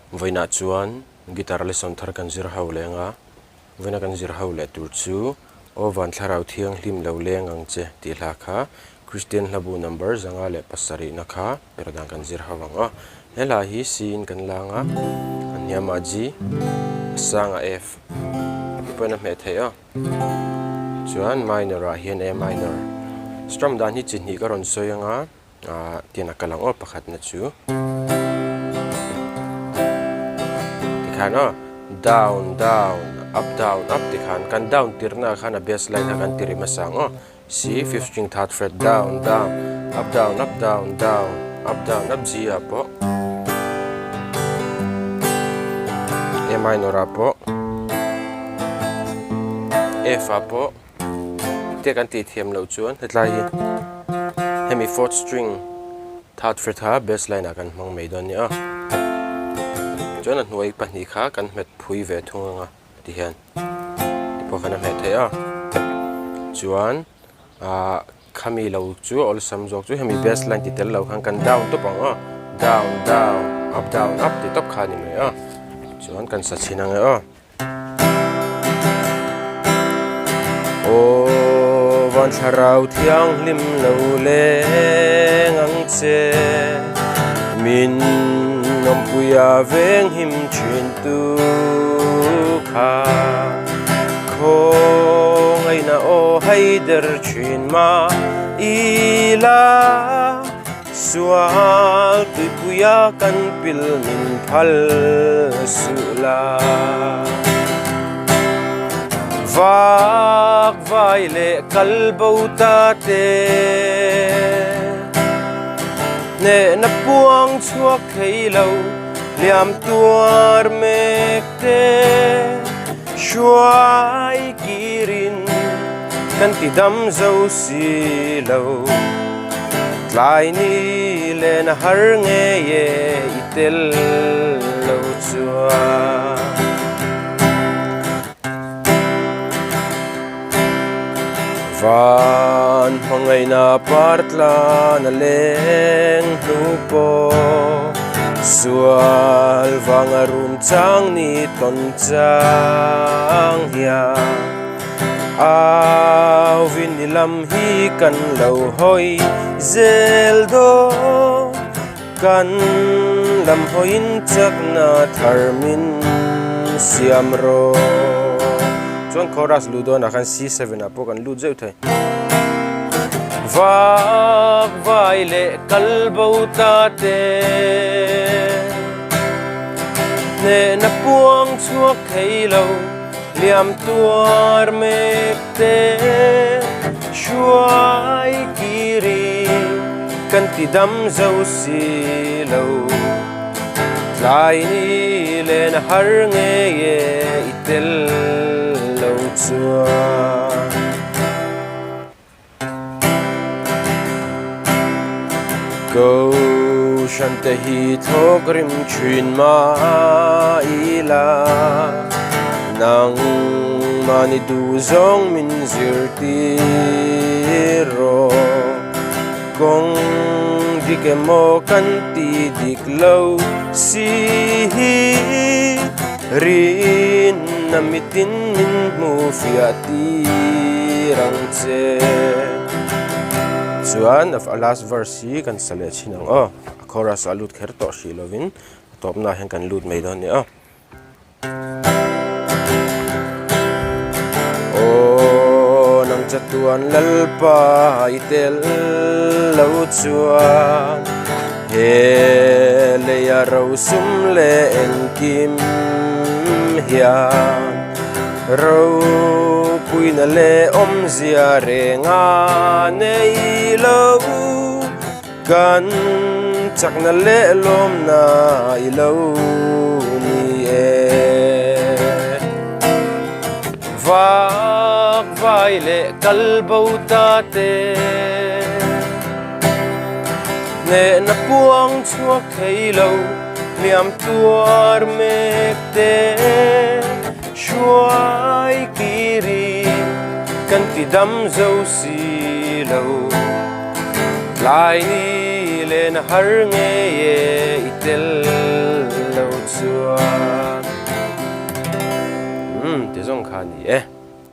Vaina chuan guitar lesson thar kan zir ho lenga vaina kan zir ho le tur chu ovan thlarau thianghlim lo leng ang che ti hla kha Christian hlabu number zanga le pasari na kha Perhdan kan zir hawanga hela hi sin kan langa anyama G sanga F ipona me theya chuan minor a hian A minor strum dan hi chin hi ka ron soyanga tiana kalang o pakhat na chu Kano down down up tikhan kan down tirna khana bass line kan tiri masang C fifth string third fret down down up down up G apo A minor apo F apo te kan ti thiam lo chuan hetlai hemi fourth string third fret ha bass line kan hmang meidon ni chuan an hnuai pahnih kha kan hmet phui ve thunga ti hian ti pawh kan hmet thei chuan khami lo chu ol sam jok chu hemi bass line ti tel lo khang kan down to pang down up ti top kha ni me chuan kan sa chinang van thlarau thianghlim lo leng ang che min nom puya veng him chin tu kha khong ai na o haider chin ma ila sual tu puya kan pil min phal sula vak vai le kalbo ta te nè na puang chuak thei lo liam tuar mek te shuai kirin kan ti dam zo si lo tlai ni le na har nge ye itel lo chua van mangai na partla na leng nupo sual vangarum chang ni ton chang hia au vinilam hi kan lo hoi zel do kan lam hoin chak na tharmin siam ro chuan chorus ludo na kan C7 apo kan lut zeu thai vak vai le kalbo ta te ne na puang chuak thei lo liam tuar mek te shuai kiri kan ti dam zo si lo tlai ni le na har nge ye itel lo chua go shante hi thogrim chin ma ila nang mani du zong min zirti ro kong dike mo kan ti dik lo si rin namitin min mu fiati rang che chuan of a last verse hi kan sale chinang chorus alut kher to shi lovin top na hen kan lut meidon ni nang chatuan lalpa itel lo chuan he le ya ro sum le en kim hian ro pui na le om zia re nga nei lo kan chak na le lom na i lo ni vak vai le kalbo ta te ne na puang chuak thei lo liam tuar mek te shuai kiri kan ti dam zo si lo tlai ni le na har nge ye itel lo chua chuan ti zong kha ni e